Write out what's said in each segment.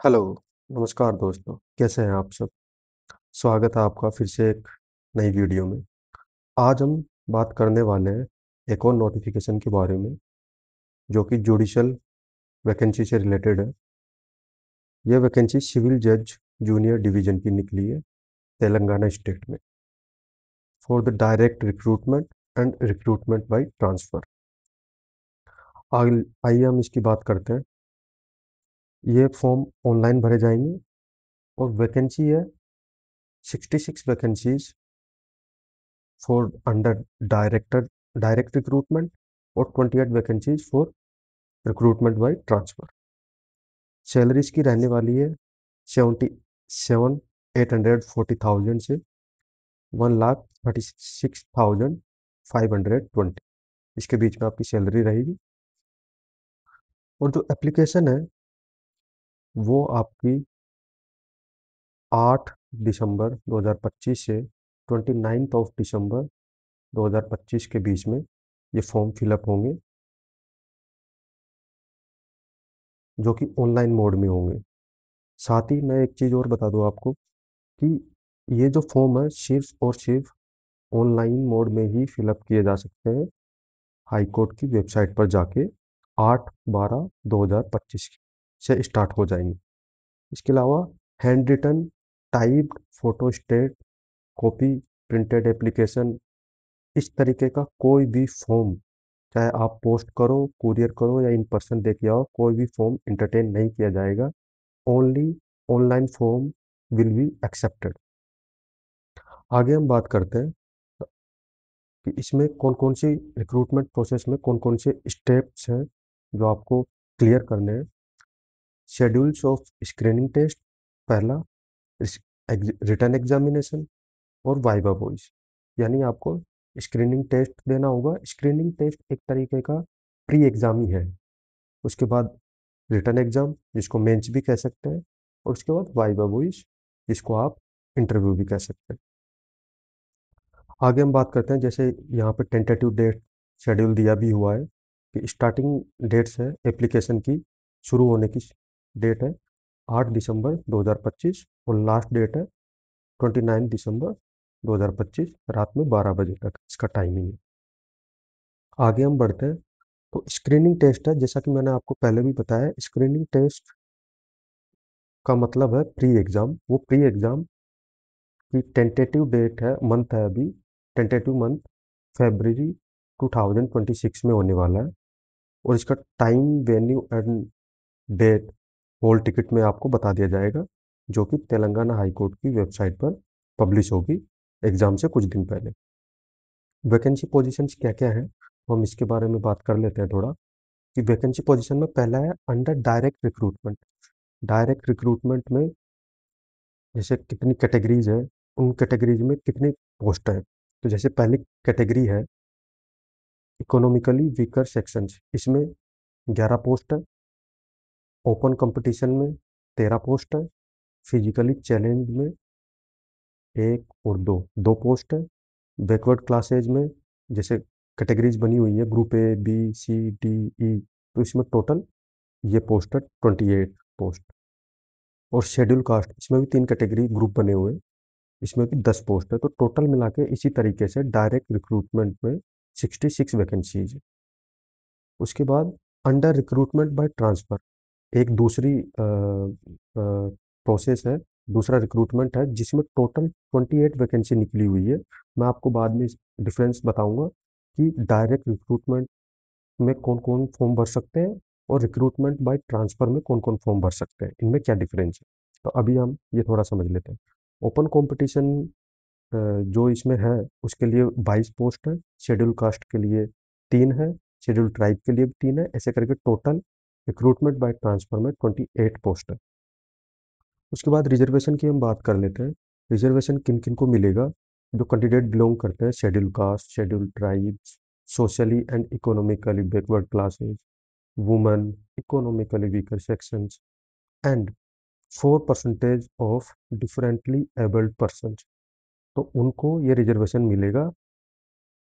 Hello, नमस्कार दोस्तों, कैसे हैं आप सब? स्वागत है आपका फिर से एक नई वीडियो में। आज हम बात करने वाले हैं एक और नोटिफिकेशन के बारे में, जो कि जुडिशल वैकेंसी से रिलेटेड है। यह वैकेंसी सिविल जज जूनियर डिवीजन की निकली है तेलंगाना स्टेट में, for the direct recruitment and recruitment by transfer. आइए हम इसकी बात करते हैं। ये फॉर्म ऑनलाइन भरे जाएंगे और वैकेंसी है 66 vacancies for under direct recruitment और 28 vacancies for recruitment by transfer. Salary इसकी रहने वाली है 77,840,000 से 1,36,520, इसके बीच में आपकी सैलरी रहेगी। और जो एप्लीकेशन है वो आपकी 8 दिसंबर 2025 से 29 ऑफ दिसंबर 2025 के बीच में ये फॉर्म फिलअप होंगे, जो कि ऑनलाइन मोड में होंगे। साथ ही मैं एक चीज़ और बता दूं आपको कि ये जो फॉर्म है सिर्फ और सिर्फ ऑनलाइन मोड में ही फिलअप किए जा सकते हैं, हाई कोर्ट की वेबसाइट पर जाके 8/12/2025 से स्टार्ट हो जाएंगे। इसके अलावा handwritten, typed, photostat, copy, printed application, इस तरीके का कोई भी फॉर्म, चाहे आप पोस्ट करो, कुरियर करो या इन पर्सन दे के आओ, कोई भी फॉर्म इंटरटेन नहीं किया जाएगा। Only online form will be accepted. आगे हम बात करते हैं कि इसमें कौन कौन सी रिक्रूटमेंट प्रोसेस में कौन कौन से स्टेप्स हैं जो आपको क्लियर करने हैं। शेड्यूल्स ऑफ स्क्रीनिंग टेस्ट, पहला रिटन एग्जामिनेशन और वाइवा वॉइस, यानी आपको स्क्रीनिंग टेस्ट देना होगा। स्क्रीनिंग टेस्ट एक तरीके का प्री एग्जाम ही है। उसके बाद रिटन एग्जाम, जिसको मेंस भी कह सकते हैं, और उसके बाद वाइवा वॉइस, जिसको आप इंटरव्यू भी कह सकते हैं। आगे हम बात करते हैं, जैसे यहाँ पे टेंटेटिव डेट शेड्यूल दिया भी हुआ है कि स्टार्टिंग डेट्स है एप्लीकेशन की, शुरू होने की डेट है 8 दिसंबर 2025 और लास्ट डेट है 29 दिसंबर 2025 रात में 12 बजे तक इसका टाइमिंग है। आगे हम बढ़ते हैं तो स्क्रीनिंग टेस्ट है, जैसा कि मैंने आपको पहले भी बताया, स्क्रीनिंग टेस्ट का मतलब है प्री एग्ज़ाम। वो प्री एग्ज़ाम की टेंटेटिव डेट है, मंथ है अभी, टेंटेटिव मंथ फरवरी 2026 में होने वाला है। और इसका time, venue and date hall ticket में आपको बता दिया जाएगा, जो कि तेलंगाना हाई कोर्ट की वेबसाइट पर पब्लिश होगी एग्ज़ाम से कुछ दिन पहले। वैकेंसी पोजीशंस क्या क्या हैं, तो हम इसके बारे में बात कर लेते हैं थोड़ा। कि वैकेंसी पोजीशन में पहला है under direct recruitment. Direct recruitment में जैसे कितनी कैटेगरीज है, उन कैटेगरीज में कितनी पोस्ट है। तो जैसे पहली कैटेगरी है इकोनॉमिकली वीकर सेक्शंस, इसमें 11 पोस्ट है। ओपन कंपटीशन में 13 पोस्ट है। फिजिकली चैलेंज में एक और दो पोस्ट है। बैकवर्ड क्लासेज में जैसे कैटेगरीज बनी हुई है group A, B, C, D, E, तो इसमें टोटल ये पोस्ट है 28 पोस्ट। और शेड्यूल कास्ट, इसमें भी 3 कैटेगरी ग्रुप बने हुए हैं, इसमें भी 10 पोस्ट है। तो टोटल मिला के इसी तरीके से डायरेक्ट रिक्रूटमेंट में 66 वैकेंसीज है। उसके बाद अंडर रिक्रूटमेंट बाय ट्रांसफ़र, एक दूसरी प्रोसेस है, दूसरा रिक्रूटमेंट है, जिसमें टोटल 28 वैकेंसी निकली हुई है। मैं आपको बाद में डिफरेंस बताऊंगा कि डायरेक्ट रिक्रूटमेंट में कौन कौन फॉर्म भर सकते हैं और रिक्रूटमेंट बाय ट्रांसफ़र में कौन कौन फॉर्म भर सकते हैं, इनमें क्या डिफरेंस है। तो अभी हम ये थोड़ा समझ लेते हैं। ओपन कंपटीशन जो इसमें है उसके लिए 22 पोस्ट है, शेड्यूल कास्ट के लिए 3 है, शेड्यूल ट्राइब के लिए भी 3 है, ऐसे करके टोटल रिक्रूटमेंट बाय ट्रांसफर में 28 पोस्ट है। उसके बाद रिजर्वेशन की हम बात कर लेते हैं। रिजर्वेशन किन किन को मिलेगा, जो कैंडिडेट बिलोंग करते हैं schedule caste, schedule tribes, socially and economically backward classes, women, economically weaker sections and 4% of differently abled person, तो उनको ये रिजर्वेशन मिलेगा।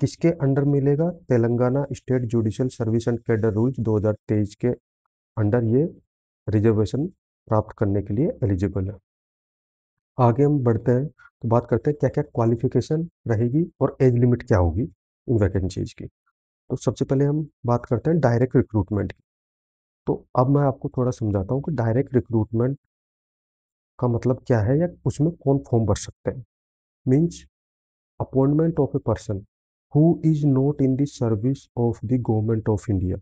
किसके अंडर मिलेगा, Telangana state judicial service and cadre rules 2023 के अंडर ये रिजर्वेशन प्राप्त करने के लिए एलिजिबल है। आगे हम बढ़ते हैं तो बात करते हैं क्या क्या क्वालिफिकेशन रहेगी और एज लिमिट क्या होगी इन वैकेंसीज की। तो सबसे पहले हम बात करते हैं डायरेक्ट रिक्रूटमेंट की। तो अब मैं आपको थोड़ा समझाता हूँ कि डायरेक्ट रिक्रूटमेंट का मतलब क्या है या उसमें कौन फॉर्म भर सकते हैं। Means appointment of a person who is not in the service of the government of India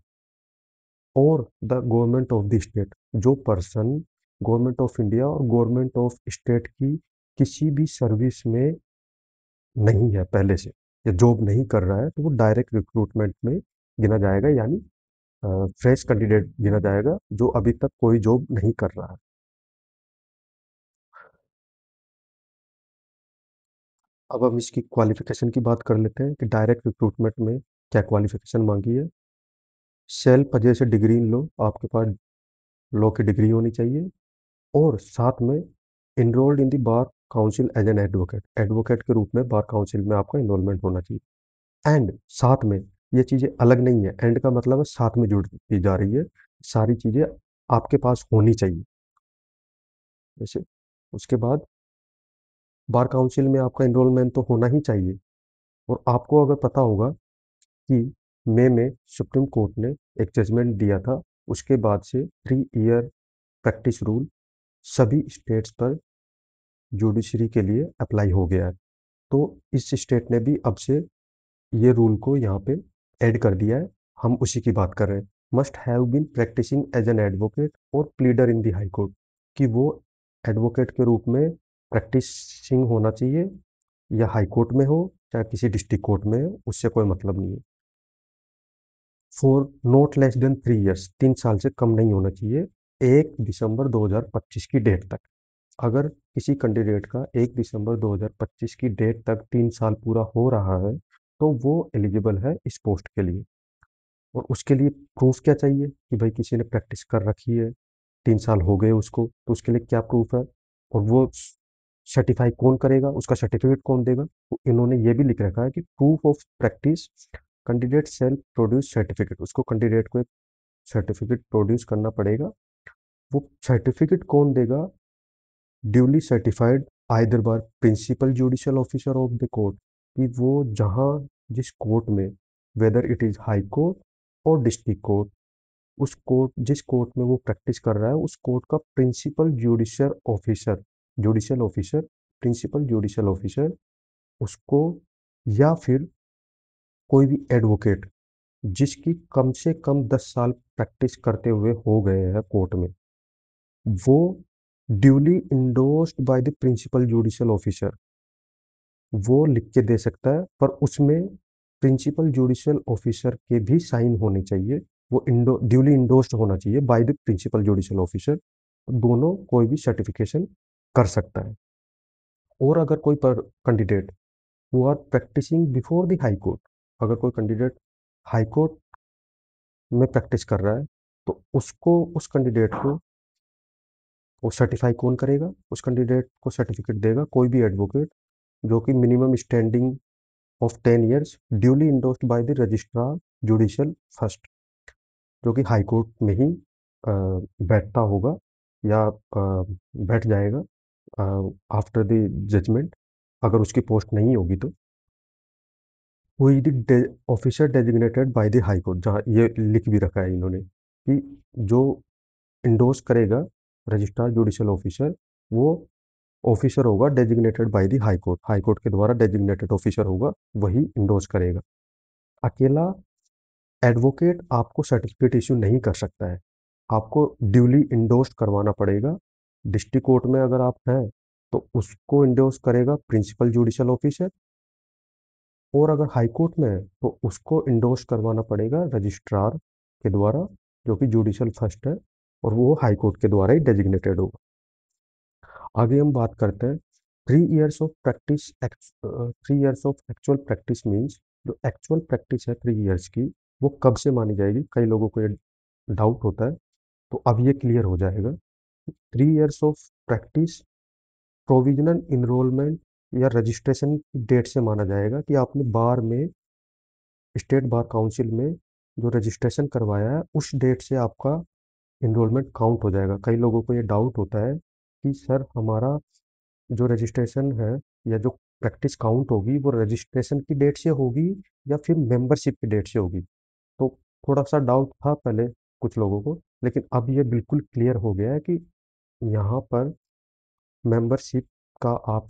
और the government of the state. जो पर्सन गवर्नमेंट ऑफ इंडिया और गवर्नमेंट ऑफ स्टेट की किसी भी सर्विस में नहीं है पहले से या जॉब नहीं कर रहा है तो वो डायरेक्ट रिक्रूटमेंट में गिना जाएगा, यानी फ्रेश कैंडिडेट गिना जाएगा जो अभी तक कोई जॉब नहीं कर रहा है। अब हम इसकी क्वालिफिकेशन की बात कर लेते हैं कि डायरेक्ट रिक्रूटमेंट में क्या क्वालिफिकेशन मांगी है। सेल्फ जैसे डिग्री इन लो, आपके पास लॉ की डिग्री होनी चाहिए और साथ में enrolled in the bar council as an advocate, advocate के रूप में बार काउंसिल में आपका इन्वॉल्वमेंट होना चाहिए। एंड साथ में ये चीज़ें अलग नहीं है, एंड का मतलब है साथ में जुड़ती जा रही है, सारी चीज़ें आपके पास होनी चाहिए। जैसे उसके बाद बार काउंसिल में आपका इनरोलमेंट तो होना ही चाहिए। और आपको अगर पता होगा कि मई में सुप्रीम कोर्ट ने एक जजमेंट दिया था, उसके बाद से 3 ईयर प्रैक्टिस रूल सभी स्टेट्स पर जुडिशरी के लिए अप्लाई हो गया है। तो इस स्टेट ने भी अब से ये रूल को यहाँ पे ऐड कर दिया है, हम उसी की बात कर रहे हैं। Must have been practising as an advocate और pleader in the high court, कि वो एडवोकेट के रूप में प्रैक्टिसिंग होना चाहिए, या हाई कोर्ट में हो चाहे किसी डिस्ट्रिक्ट कोर्ट में हो, उससे कोई मतलब नहीं है। For not less than 3 years, 3 साल से कम नहीं होना चाहिए 1 दिसंबर 2025 की डेट तक। अगर किसी कैंडिडेट का 1 दिसंबर 2025 की डेट तक 3 साल पूरा हो रहा है तो वो एलिजिबल है इस पोस्ट के लिए। और उसके लिए प्रूफ क्या चाहिए कि भाई किसी ने प्रैक्टिस कर रखी है, 3 साल हो गए उसको, तो उसके लिए क्या प्रूफ है और वो सर्टिफाई कौन करेगा, उसका सर्टिफिकेट कौन देगा। तो इन्होंने ये भी लिख रखा है कि proof of practice candidate self produce certificate, उसको कैंडिडेट को एक सर्टिफिकेट प्रोड्यूस करना पड़ेगा। वो सर्टिफिकेट कौन देगा, duly certified either bar principal judicial officer of the court, कि वो जहाँ जिस कोर्ट में, whether it is high court और डिस्ट्रिक्ट कोर्ट, उस कोर्ट जिस कोर्ट में वो प्रैक्टिस कर रहा है उस कोर्ट का principal judicial officer principal judicial officer उसको, या फिर कोई भी एडवोकेट जिसकी कम से कम 10 साल प्रैक्टिस करते हुए हो गए हैं कोर्ट में, वो duly endorsed by the principal judicial officer वो लिख के दे सकता है, पर उसमें प्रिंसिपल जुडिशियल ऑफिसर के भी साइन होने चाहिए। वो ड्यूली इंडोर्स्ड होना चाहिए by the principal judicial officer, दोनों कोई भी सर्टिफिकेशन कर सकता है। और अगर कोई candidate who are practising before the high court, अगर कोई कैंडिडेट हाई कोर्ट में प्रैक्टिस कर रहा है तो उसको, उस कैंडिडेट को वो सर्टिफाई कौन करेगा, उस कैंडिडेट को सर्टिफिकेट देगा कोई भी एडवोकेट जो कि minimum standing of 10 years duly endorsed by the registrar judicial first, जो कि हाई कोर्ट में ही बैठता होगा या बैठ जाएगा आफ्टर द जजमेंट, अगर उसकी पोस्ट नहीं होगी तो। Who is the officer designated by the high court, जहाँ ये लिख भी रखा है इन्होंने कि जो इंडोर्स करेगा रजिस्ट्रार जुडिशियल ऑफिसर, वो ऑफिसर होगा designated by the high court के द्वारा डेजिग्नेटेड ऑफिसर होगा, वही इंडोर्स करेगा। अकेला एडवोकेट आपको सर्टिफिकेट इश्यू नहीं कर सकता है, आपको ड्यूली इंडोर्स्ड करवाना पड़ेगा। डिस्ट्रिक्ट कोर्ट में अगर आप हैं तो उसको इंडोर्स करेगा प्रिंसिपल जुडिशियल ऑफिसर, और अगर हाई कोर्ट में है तो उसको इंडोर्स करवाना पड़ेगा रजिस्ट्रार के द्वारा, जो कि जुडिशियल फर्स्ट है, और वो हाई कोर्ट के द्वारा ही डेजिग्नेटेड होगा। आगे हम बात करते हैं 3 years of actual practice means, जो एक्चुअल प्रैक्टिस है 3 ईयर्स की, वो कब से मानी जाएगी, कई लोगों को ये डाउट होता है, तो अब ये क्लियर हो जाएगा। 3 years of practice provisional enrolment या रजिस्ट्रेशन की डेट से माना जाएगा, कि आपने बार में, स्टेट बार काउंसिल में जो रजिस्ट्रेशन करवाया है उस डेट से आपका इनरोलमेंट काउंट हो जाएगा। कई लोगों को ये डाउट होता है कि सर हमारा जो रजिस्ट्रेशन है या जो प्रैक्टिस काउंट होगी वो रजिस्ट्रेशन की डेट से होगी या फिर मेंबरशिप की डेट से होगी। तो थोड़ा सा डाउट था पहले कुछ लोगों को, लेकिन अब ये बिल्कुल क्लियर हो गया है कि यहाँ पर मेंबरशिप का आप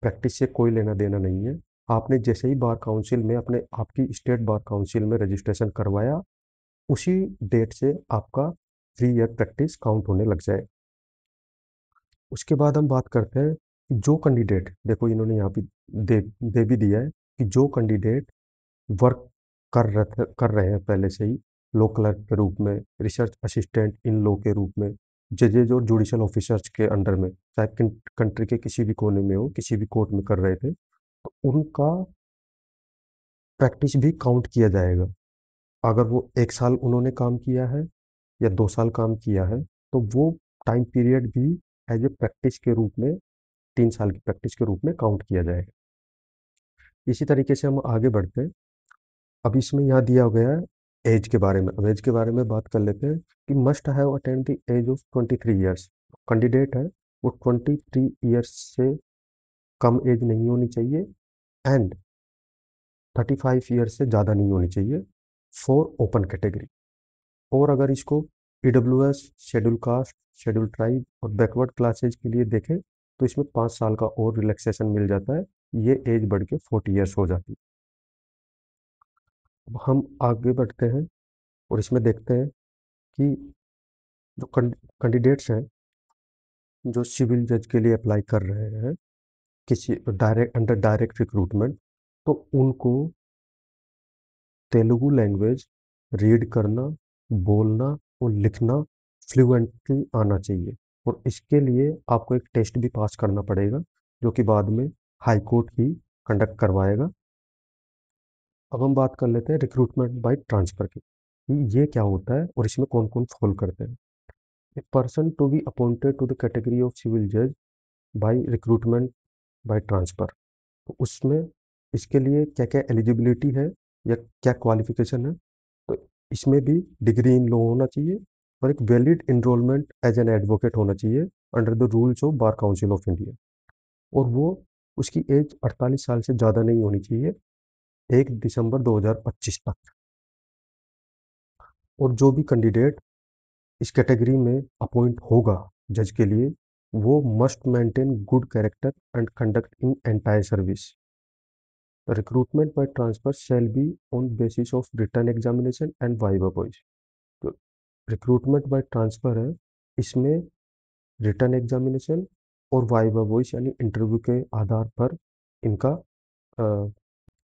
प्रैक्टिस से कोई लेना देना नहीं है। आपने जैसे ही बार काउंसिल में अपने आपकी स्टेट बार काउंसिल में रजिस्ट्रेशन करवाया, उसी डेट से आपका 3 ईयर प्रैक्टिस काउंट होने लग जाए। उसके बाद हम बात करते हैं कि जो कैंडिडेट, देखो इन्होंने यहाँ पे दे भी दिया है कि जो कैंडिडेट वर्क कर रहे हैं पहले से ही लॉ क्लर्क के रूप में, रिसर्च असिस्टेंट इन लॉ के रूप में, जजेज और जुडिशल ऑफिसर्स के अंडर में, चाहे कंट्री के किसी भी कोने में हो, किसी भी कोर्ट में कर रहे थे, तो उनका प्रैक्टिस भी काउंट किया जाएगा। अगर वो 1 साल उन्होंने काम किया है या 2 साल काम किया है, तो वो टाइम पीरियड भी एज ए प्रैक्टिस के रूप में, 3 साल की प्रैक्टिस के रूप में काउंट किया जाएगा। इसी तरीके से हम आगे बढ़ते हैं। अब इसमें यहाँ दिया गया है एज के बारे में। अब एज के बारे में बात कर लेते हैं कि must have attained the age of 23 years. Candidate है वो 23 ईयर्स से कम एज नहीं होनी चाहिए एंड 35 ईयर्स से ज़्यादा नहीं होनी चाहिए फॉर ओपन कैटेगरी। और अगर इसको EWS, schedule caste, schedule tribe और बैकवर्ड क्लासेज के लिए देखें तो इसमें 5 साल का और रिलैक्सेशन मिल जाता है। ये एज बढ़ के 40 ईयर्स हो जाती है। अब हम आगे बढ़ते हैं और इसमें देखते हैं कि जो कैंडिडेट्स हैं जो सिविल जज के लिए अप्लाई कर रहे हैं किसी डायरेक्ट अंडर डायरेक्ट रिक्रूटमेंट, तो उनको तेलुगु लैंग्वेज रीड करना, बोलना और लिखना फ्लुएंटली आना चाहिए। और इसके लिए आपको एक टेस्ट भी पास करना पड़ेगा जो कि बाद में हाई कोर्ट ही कंडक्ट करवाएगा। अब हम बात कर लेते हैं रिक्रूटमेंट बाय ट्रांसफर की, ये क्या होता है और इसमें कौन कौन फॉल करते हैं। A person to be appointed to the category of civil जज बाय रिक्रूटमेंट बाय ट्रांसफर, तो उसमें इसके लिए क्या क्या एलिजिबिलिटी है या क्या क्वालिफिकेशन है। तो इसमें भी डिग्री इन लॉ होना चाहिए और एक valid enrolment as an advocate होना चाहिए under the rules of bar council of India. और वो उसकी एज 48 साल से ज़्यादा नहीं होनी चाहिए 1 दिसंबर 2025 तक। और जो भी कैंडिडेट इस कैटेगरी में अपॉइंट होगा जज के लिए, वो must maintain good character and conduct in entire service. The recruitment by transfer shall be on basis of written examination and viva voice। तो रिक्रूटमेंट बाय ट्रांसफर है, इसमें रिटन एग्जामिनेशन और वाइवा वॉइस यानी इंटरव्यू के आधार पर इनका अ,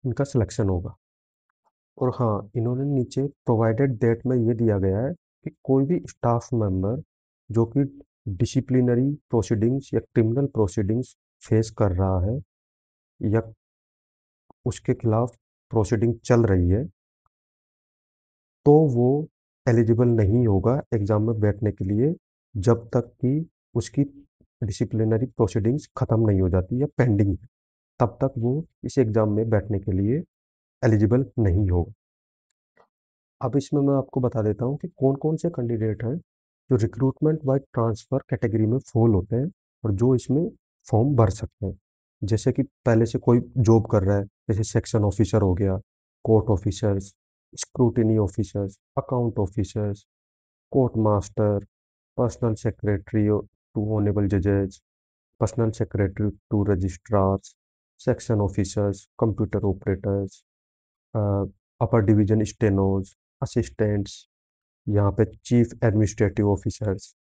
इनका selection होगा। और हाँ, इन्होंने नीचे प्रोवाइडेड दैट में ये दिया गया है कि कोई भी स्टाफ मेंबर जो कि डिसिप्लिनरी प्रोसीडिंग्स या क्रिमिनल प्रोसीडिंग्स फेस कर रहा है या उसके खिलाफ प्रोसीडिंग चल रही है, तो वो एलिजिबल नहीं होगा एग्जाम में बैठने के लिए जब तक कि उसकी डिसिप्लिनरी प्रोसीडिंग्स खत्म नहीं हो जाती या पेंडिंग है, तब तक वो इस एग्जाम में बैठने के लिए एलिजिबल नहीं होगा। अब इसमें मैं आपको बता देता हूँ कि कौन कौन से कैंडिडेट हैं जो रिक्रूटमेंट बाय ट्रांसफर कैटेगरी में फॉल होते हैं और जो इसमें फॉर्म भर सकते हैं। जैसे कि पहले से कोई जॉब कर रहा है, जैसे सेक्शन ऑफिसर हो गया, court officers, scrutiny officers, account officers, court master, personal secretary to honourable जजेस, personal secretary to registrars, section officers, computer operators, upper division stenos, assistants, यहाँ पे chief administrative officers,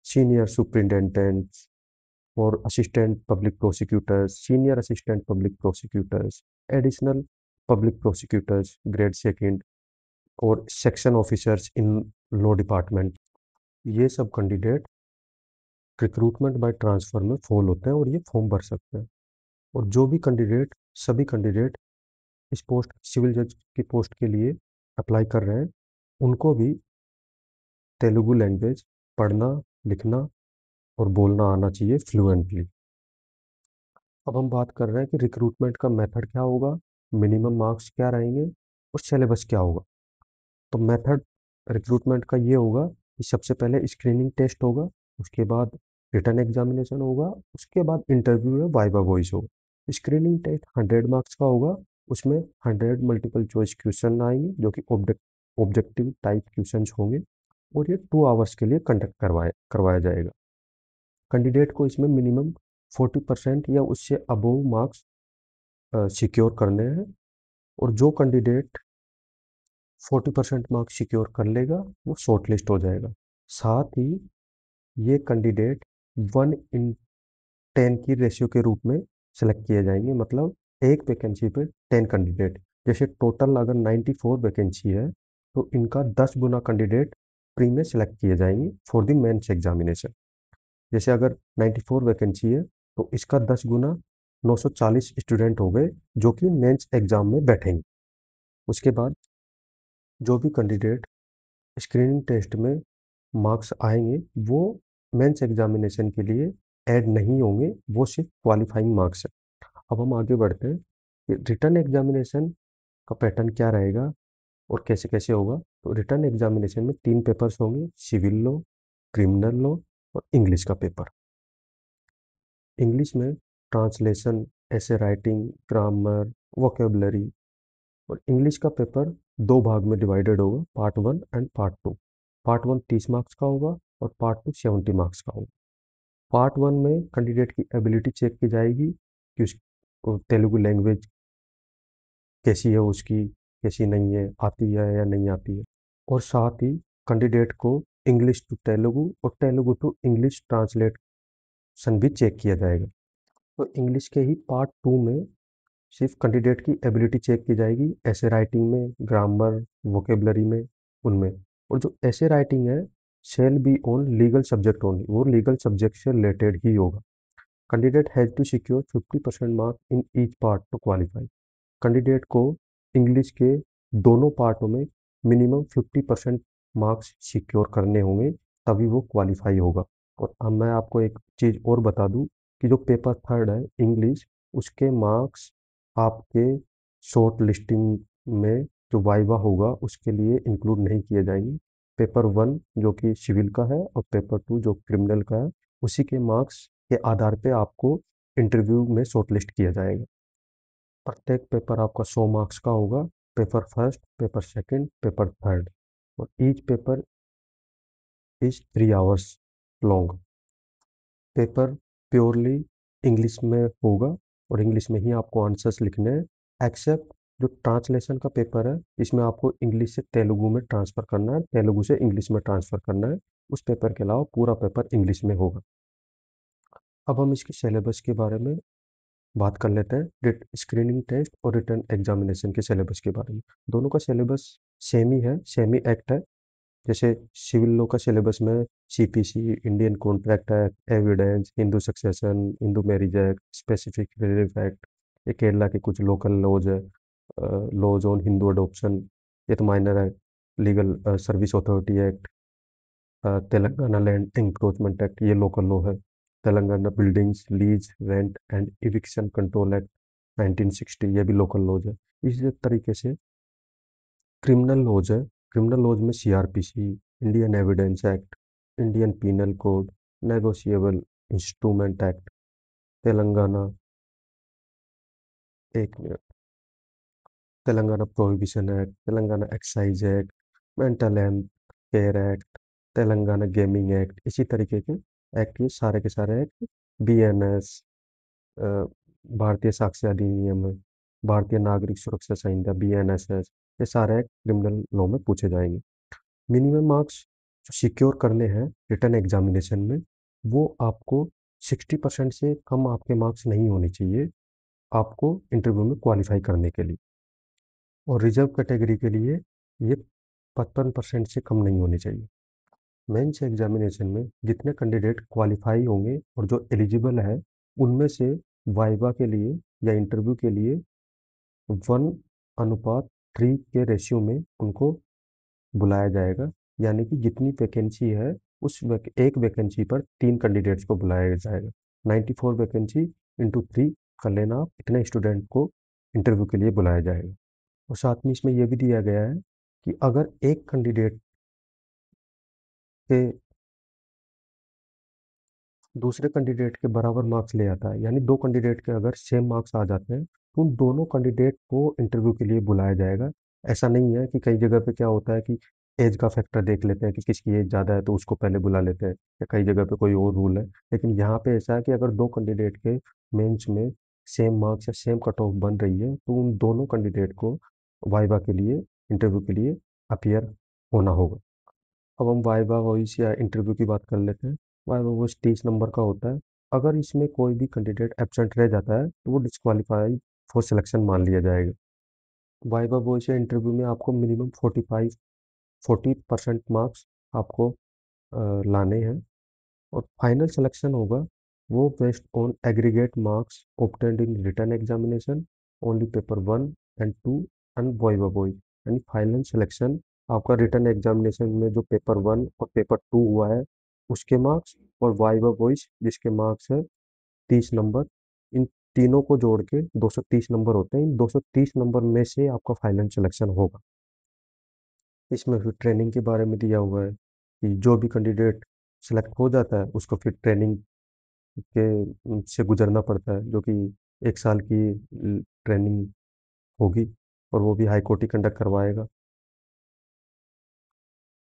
senior superintendents और assistant public prosecutors, senior assistant public prosecutors, additional public prosecutors grade second और section officers in law department. ये सब candidate recruitment by transfer में fall होते हैं और ये फॉर्म भर सकते हैं। और जो भी कैंडिडेट, सभी कैंडिडेट इस पोस्ट सिविल जज की पोस्ट के लिए अप्लाई कर रहे हैं, उनको भी तेलुगु लैंग्वेज पढ़ना, लिखना और बोलना आना चाहिए फ्लुएंटली। अब हम बात कर रहे हैं कि रिक्रूटमेंट का मेथड क्या होगा, मिनिमम मार्क्स क्या रहेंगे और सिलेबस क्या होगा। तो मेथड रिक्रूटमेंट का ये होगा कि सबसे पहले स्क्रीनिंग टेस्ट होगा, उसके बाद रिटन एग्जामिनेशन होगा, उसके बाद इंटरव्यू या वाइवा वॉइस होगा। स्क्रीनिंग टेस्ट 100 मार्क्स का होगा, उसमें 100 मल्टीपल चॉइस क्वेश्चन आएंगे जो कि ऑब्जेक्टिव टाइप क्वेश्चन होंगे, और ये 2 आवर्स के लिए कंडक्ट करवाया जाएगा। कैंडिडेट को इसमें मिनिमम 40% या उससे अबोव मार्क्स सिक्योर करने हैं, और जो कैंडिडेट 40% मार्क्स सिक्योर कर लेगा वो शॉर्ट लिस्ट हो जाएगा। साथ ही ये कैंडिडेट 1:10 की रेशियो के रूप में सेलेक्ट किए जाएंगे, मतलब एक वैकेंसी पे 10 कैंडिडेट। जैसे टोटल अगर 94 वैकेंसी है तो इनका 10 गुना कैंडिडेट प्री में सेलेक्ट किए जाएंगे फॉर द मेंस एग्जामिनेशन। जैसे अगर 94 वैकेंसी है तो इसका 10 गुना 940 स्टूडेंट हो गए जो कि मेंस एग्जाम में बैठेंगे। उसके बाद जो भी कैंडिडेट स्क्रीनिंग टेस्ट में मार्क्स आएंगे वो मेंस एग्जामिनेशन के लिए ऐड नहीं होंगे, वो सिर्फ क्वालिफाइंग मार्क्स है। अब हम आगे बढ़ते हैं कि रिटर्न एग्जामिनेशन का पैटर्न क्या रहेगा और कैसे कैसे होगा। तो रिटर्न एग्जामिनेशन में 3 पेपर्स होंगे, सिविल लॉ, क्रिमिनल लॉ और इंग्लिश का पेपर। इंग्लिश में ट्रांसलेशन, ऐसे राइटिंग, ग्रामर, वोकेबलरी। और इंग्लिश का पेपर 2 भाग में डिवाइडेड होगा, part 1 and part 2। Part 1 30 marks का होगा और पार्ट 2 70 मार्क्स का होगा। पार्ट 1 में कैंडिडेट की एबिलिटी चेक की जाएगी कि तेलुगु लैंग्वेज कैसी है, उसकी कैसी नहीं है, आती है या नहीं आती है। और साथ ही कैंडिडेट को इंग्लिश टू तेलुगु और तेलुगु टू इंग्लिश ट्रांसलेशन भी चेक किया जाएगा। तो इंग्लिश के ही पार्ट 2 में सिर्फ कैंडिडेट की एबिलिटी चेक की जाएगी, ऐसे राइटिंग में, ग्रामर, वोकेबलरी में, उनमें। और जो ऐसे राइटिंग है shall be on legal subject only, वो लीगल सब्जेक्ट से रिलेटेड ही होगा। Candidate has to secure 50% mark in each part to qualify. Candidate को इंग्लिश के दोनों पार्टों में मिनिमम 50% मार्क्स सिक्योर करने होंगे, तभी वो क्वालिफाई होगा। और अब मैं आपको एक चीज़ और बता दूं कि जो पेपर 3 है इंग्लिश, उसके मार्क्स आपके शॉर्ट लिस्टिंग में जो वाइवा होगा उसके लिए इंक्लूड नहीं किए जाएंगे। पेपर 1 जो कि सिविल का है और पेपर 2 जो क्रिमिनल का है, उसी के मार्क्स के आधार पे आपको इंटरव्यू में शॉर्ट लिस्ट किया जाएगा। प्रत्येक पेपर आपका 100 मार्क्स का होगा, paper first, paper second, paper third. और each paper is 3 hours long. Paper purely English में होगा और इंग्लिश में ही आपको आंसर्स लिखने हैं, एक्सेप्ट जो ट्रांसलेशन का पेपर है इसमें आपको इंग्लिश से तेलुगु में ट्रांसफ़र करना है, तेलुगु से इंग्लिश में ट्रांसफ़र करना है। उस पेपर के अलावा पूरा पेपर इंग्लिश में होगा। अब हम इसके सिलेबस के बारे में बात कर लेते हैं, स्क्रीनिंग टेस्ट और रिटन एग्जामिनेशन के सिलेबस के बारे में। दोनों का सिलेबस सेम ही है, सेम ही एक्ट है। जैसे सिविल लॉ का सिलेबस में CPC, Indian contract act, evidence, Hindu succession, Hindu marriage act, specific relief act, ये केरला के कुछ लोकल लॉज है, लॉज ऑन हिंदू अडोप्शन, ये तो माइनर है, legal service authority act, Telangana land encroachment act, ये लोकल लॉ है, Telangana buildings lease rent and eviction control act 1960, ये भी लोकल लॉज है। इसी तरीके से क्रिमिनल लॉज है, क्रिमिनल लॉज में CrPC, Indian evidence act, Indian penal code, negotiable instrument act, Telangana, एक minute, Telangana prohibition act, Telangana excise act, mental health care act, Telangana gaming act, इसी तरीके के एक्ट, ये सारे के सारे एक्ट, बीएनएस, भारतीय साक्ष्य अधिनियम, भारतीय नागरिक सुरक्षा संहिता, बीएनएसएस, ये सारे एक्ट क्रिमिनल लॉ में पूछे जाएंगे। मिनिमम मार्क्स जो सिक्योर करने हैं रिटन एग्जामिनेशन में, वो आपको 60% से कम आपके मार्क्स नहीं होने चाहिए आपको इंटरव्यू में क्वालिफाई करने के लिए। और रिजर्व कैटेगरी के लिए ये 55% से कम नहीं होने चाहिए। मेंस एग्जामिनेशन में जितने कैंडिडेट क्वालिफाई होंगे और जो एलिजिबल है, उनमें से वाइवा के लिए या इंटरव्यू के लिए 1:3 के रेशियो में उनको बुलाया जाएगा। यानी कि जितनी वैकेंसी है एक वैकेंसी पर 3 कैंडिडेट्स को बुलाया जाएगा। 94 वैकेंसी इंटू 3 कर लेना आप, इतने स्टूडेंट को इंटरव्यू के लिए बुलाया जाएगा। और साथ में इसमें यह भी दिया गया है कि अगर एक कैंडिडेट के दूसरे कैंडिडेट के बराबर मार्क्स ले आता है, यानी दो कैंडिडेट के अगर सेम मार्क्स आ जाते हैं तो उन दोनों कैंडिडेट को इंटरव्यू के लिए बुलाया जाएगा। ऐसा नहीं है कि कई जगह पे क्या होता है कि एज का फैक्टर देख लेते हैं कि किसकी एज ज़्यादा है तो उसको पहले बुला लेते हैं, या कई जगह पे कोई और रूल है। लेकिन यहाँ पे ऐसा है कि अगर दो कैंडिडेट के मेंस में सेम मार्क्स या सेम कट ऑफ बन रही है तो उन दोनों कैंडिडेट को वाइवा के लिए, इंटरव्यू के लिए अपीयर होना होगा। अब हम वाइवा वॉइस या इंटरव्यू की बात कर लेते हैं। वाइवा वॉइस 30 नंबर का होता है। अगर इसमें कोई भी कैंडिडेट एब्सेंट रह जाता है तो वो डिस्क्वालीफाई फॉर सिलेक्शन मान लिया जाएगा। वाइवा वॉइस या इंटरव्यू में आपको मिनिमम 40% मार्क्स आपको लाने हैं, और फाइनल सिलेक्शन होगा वो based on aggregate marks obtained in written examination, only paper 1 and 2 and viva voce. यानी फाइनल सिलेक्शन आपका रिटन एग्जामिनेशन में जो पेपर 1 और पेपर 2 हुआ है उसके मार्क्स, और वाइवा वॉइस जिसके मार्क्स है 30 नंबर, इन तीनों को जोड़ के 230 नंबर होते हैं। इन 230 नंबर में से आपका फाइनल सिलेक्शन होगा। इसमें फिर ट्रेनिंग के बारे में दिया हुआ है कि जो भी कैंडिडेट सेलेक्ट हो जाता है उसको फिर ट्रेनिंग के से गुजरना पड़ता है, जो कि 1 साल की ट्रेनिंग होगी, और वो भी हाई कोर्ट ही कंडक्ट करवाएगा।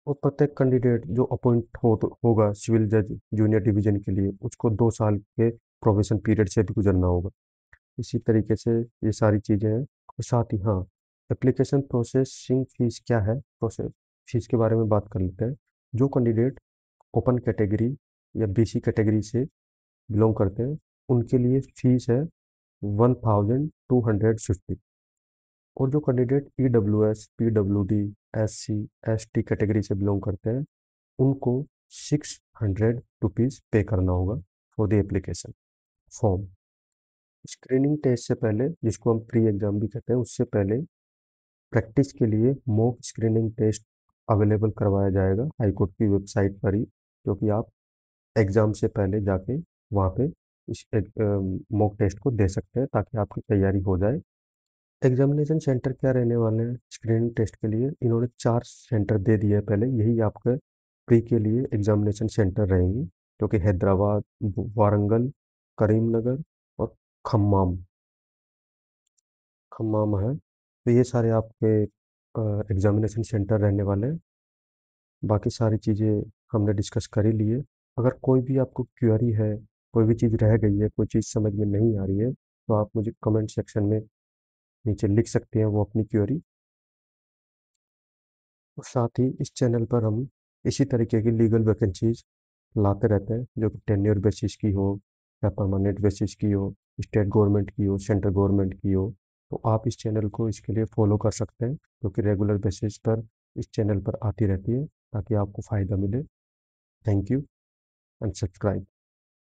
और प्रत्येक कैंडिडेट जो अपॉइंट होगा सिविल जज जूनियर डिवीजन के लिए, उसको 2 साल के प्रोबेशन पीरियड से भी गुजरना होगा। इसी तरीके से ये सारी चीज़ें हैं। और साथ ही हाँ, एप्लीकेशन प्रोसेसिंग फीस क्या है, प्रोसेस फीस के बारे में बात कर लेते हैं। जो कैंडिडेट ओपन कैटेगरी या बीसी कैटेगरी से बिलोंग करते हैं उनके लिए फीस है 1250। और जो candidate EWS, PWD, SC, ST category से बिलोंग करते हैं उनको 600 रुपीज़ पे करना होगा for the application form. Screening test से पहले, जिसको हम प्री एग्जाम भी कहते हैं, उससे पहले प्रैक्टिस के लिए मॉक स्क्रीनिंग टेस्ट अवेलेबल करवाया जाएगा हाईकोर्ट की वेबसाइट पर ही, जो कि आप एग्ज़ाम से पहले जाके वहाँ पे इस मॉक टेस्ट को दे सकते हैं ताकि आपकी तैयारी हो जाए। एग्जामिनेशन सेंटर क्या रहने वाले हैं स्क्रीनिंग टेस्ट के लिए, इन्होंने 4 सेंटर दे दिए हैं पहले, यही आपके प्री के लिए एग्जामिनेशन सेंटर रहेंगे, जो कि हैदराबाद, वारंगल, करीमनगर और खम्माम खम्माम है। तो ये सारे आपके एग्जामिनेशन सेंटर रहने वाले हैं। बाकी सारी चीज़ें हमने डिस्कस कर ही ली है। अगर कोई भी आपको क्वेरी है, कोई भी चीज़ रह गई है, कोई चीज़ समझ में नहीं आ रही है, तो आप मुझे कमेंट सेक्शन में नीचे लिख सकते हैं वो अपनी क्वेरी। और साथ ही इस चैनल पर हम इसी तरीके की लीगल वैकेंसीज लाते रहते हैं, जो कि टेन्योर बेसिस की हो या परमानेंट बेसिस की हो, स्टेट गवर्नमेंट की हो, सेंट्रल गवर्नमेंट की हो। तो आप इस चैनल को इसके लिए फॉलो कर सकते हैं, क्योंकि रेगुलर बेसिस पर इस चैनल पर आती रहती है ताकि आपको फ़ायदा मिले। Thank you and subscribe.